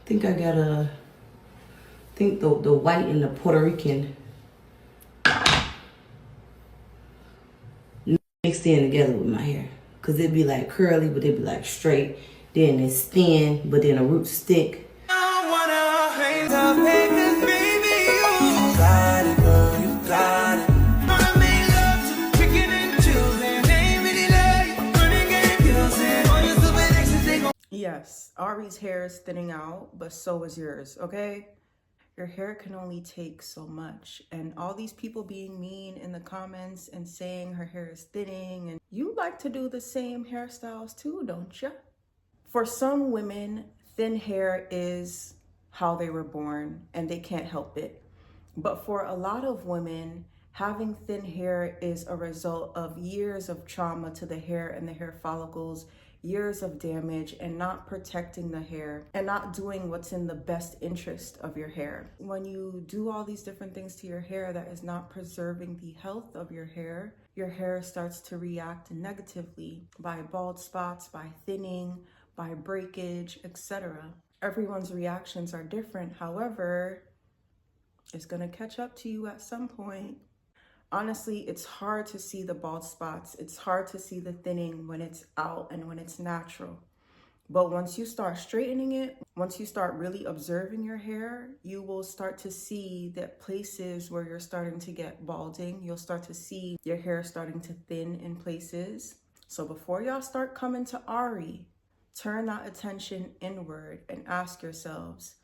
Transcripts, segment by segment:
think I got the white and the Puerto Rican mixed in together with my hair. Cause it'd be like curly, but it'd be like straight. Then it's thin, but then a root stick. Yes, Ari's hair is thinning out, but so is yours, okay? Your hair can only take so much. And all these people being mean in the comments and saying her hair is thinning, and you like to do the same hairstyles too, don't you? For some women, thin hair is how they were born and they can't help it. But for a lot of women, having thin hair is a result of years of trauma to the hair and the hair follicles, years of damage, and not protecting the hair and not doing what's in the best interest of your hair. When you do all these different things to your hair that is not preserving the health of your hair starts to react negatively by bald spots, by thinning, by breakage, etc. Everyone's reactions are different. However, it's gonna catch up to you at some point. Honestly, it's hard to see the bald spots. It's hard to see the thinning when it's out and when it's natural. But once you start straightening it, once you start really observing your hair, you will start to see that places where you're starting to get balding, you'll start to see your hair starting to thin in places. So before y'all start coming to Ari, turn that attention inward and ask yourselves,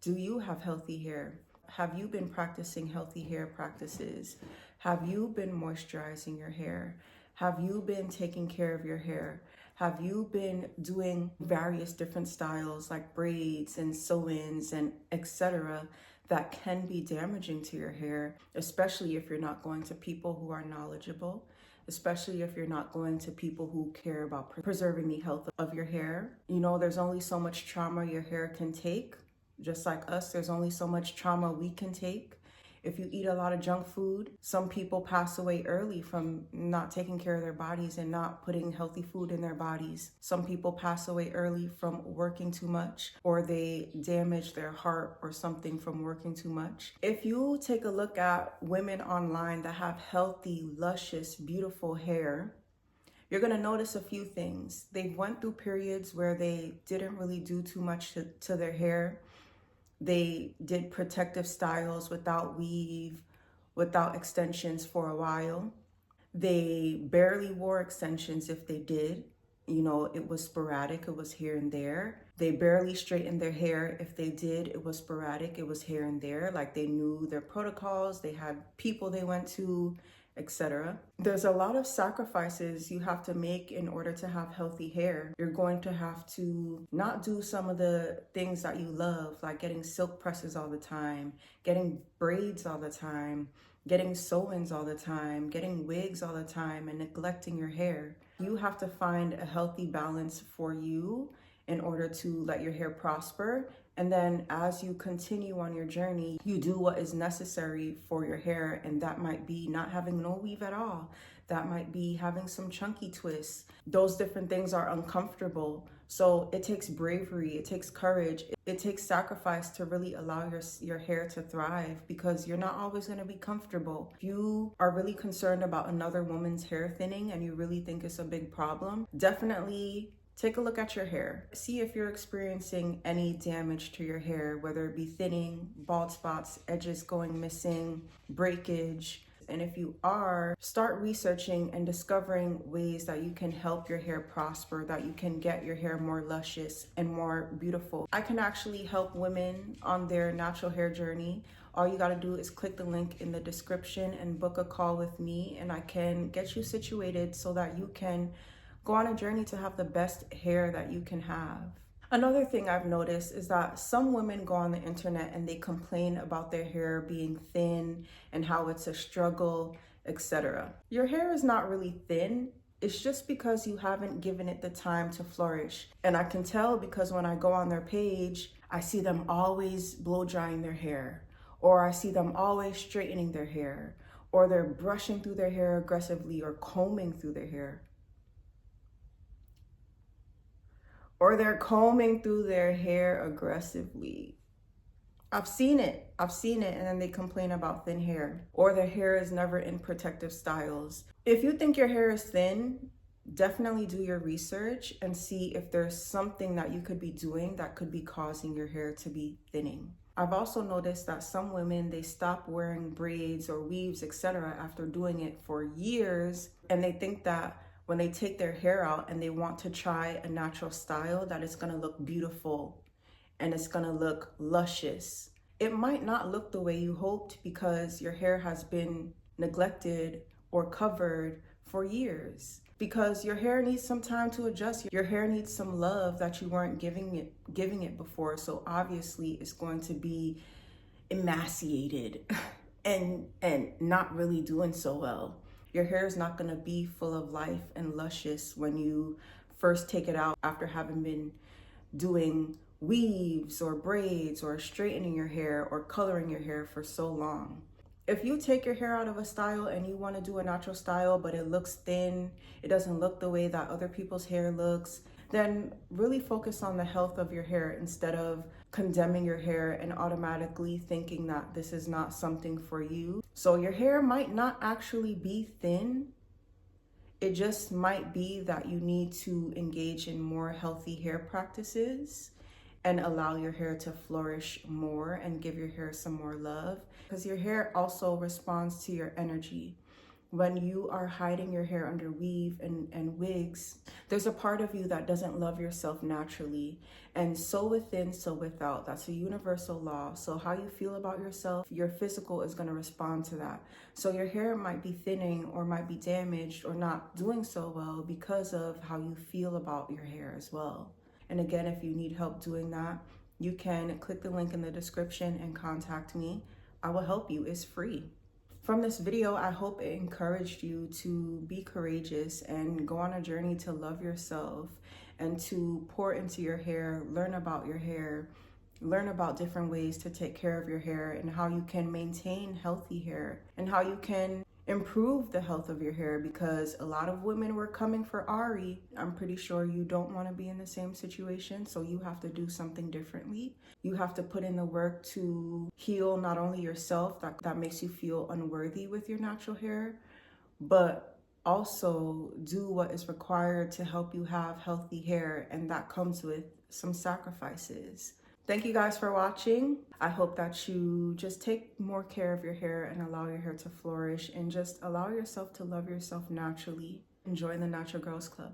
do you have healthy hair? Have you been practicing healthy hair practices? Have you been moisturizing your hair? Have you been taking care of your hair? Have you been doing various different styles like braids and sew-ins and etc. that can be damaging to your hair, especially if you're not going to people who are knowledgeable, especially if you're not going to people who care about preserving the health of your hair. You know, there's only so much trauma your hair can take. Just like us, there's only so much trauma we can take. If you eat a lot of junk food, some people pass away early from not taking care of their bodies and not putting healthy food in their bodies. Some people pass away early from working too much, or they damage their heart or something from working too much. If you take a look at women online that have healthy, luscious, beautiful hair, you're gonna notice a few things. They went through periods where they didn't really do too much to their hair. They did protective styles without weave, without extensions for a while. They barely wore extensions if they did. You know, it was sporadic, it was here and there. They barely straightened their hair. If they did, it was sporadic, it was here and there. Like they knew their protocols, they had people they went to, etc. There's a lot of sacrifices you have to make in order to have healthy hair. You're going to have to not do some of the things that you love, like getting silk presses all the time, getting braids all the time, getting sew-ins all the time, getting wigs all the time, and neglecting your hair. You have to find a healthy balance for you in order to let your hair prosper. And then as you continue on your journey, you do what is necessary for your hair. And that might be not having no weave at all. That might be having some chunky twists. Those different things are uncomfortable. So it takes bravery, it takes courage, it takes sacrifice to really allow your hair to thrive, because you're not always gonna be comfortable. If you are really concerned about another woman's hair thinning and you really think it's a big problem, definitely take a look at your hair. See if you're experiencing any damage to your hair, whether it be thinning, bald spots, edges going missing, breakage. And if you are, start researching and discovering ways that you can help your hair prosper, that you can get your hair more luscious and more beautiful. I can actually help women on their natural hair journey. All you gotta do is click the link in the description and book a call with me, and I can get you situated so that you can go on a journey to have the best hair that you can have. Another thing I've noticed is that some women go on the internet and they complain about their hair being thin and how it's a struggle, etc. Your hair is not really thin. It's just because you haven't given it the time to flourish. And I can tell because when I go on their page, I see them always blow drying their hair, or I see them always straightening their hair, or they're brushing through their hair aggressively or combing through their hair. or they're combing through their hair aggressively. I've seen it, and then they complain about thin hair, or their hair is never in protective styles. If you think your hair is thin, definitely do your research and see if there's something that you could be doing that could be causing your hair to be thinning. I've also noticed that some women, they stop wearing braids or weaves, etc. after doing it for years, and they think that when they take their hair out and they want to try a natural style, that it's gonna look beautiful and it's gonna look luscious. It might not look the way you hoped because your hair has been neglected or covered for years. Because your hair needs some time to adjust. Your hair needs some love that you weren't giving it before. So obviously it's going to be emaciated and not really doing so well. Your hair is not going to be full of life and luscious when you first take it out after having been doing weaves or braids or straightening your hair or coloring your hair for so long. If you take your hair out of a style and you want to do a natural style, but it looks thin, it doesn't look the way that other people's hair looks, then really focus on the health of your hair instead of condemning your hair and automatically thinking that this is not something for you. So your hair might not actually be thin. It just might be that you need to engage in more healthy hair practices and allow your hair to flourish more and give your hair some more love, because your hair also responds to your energy. When you are hiding your hair under weave and wigs, there's a part of you that doesn't love yourself naturally. And so within, so without. That's a universal law. So how you feel about yourself, your physical is going to respond to that. So your hair might be thinning or might be damaged or not doing so well because of how you feel about your hair as well. And again, if you need help doing that, you can click the link in the description and contact me. I will help you. It's free. From this video, I hope it encouraged you to be courageous and go on a journey to love yourself and to pour into your hair, learn about your hair, learn about different ways to take care of your hair and how you can maintain healthy hair and how you can improve the health of your hair, because a lot of women were coming for Ari. I'm pretty sure you don't want to be in the same situation, so you have to do something differently. You have to put in the work to heal not only yourself, that makes you feel unworthy with your natural hair, but also do what is required to help you have healthy hair, and that comes with some sacrifices. Thank you guys for watching. I hope that you just take more care of your hair and allow your hair to flourish and just allow yourself to love yourself naturally. Enjoy the Natural Girls Club.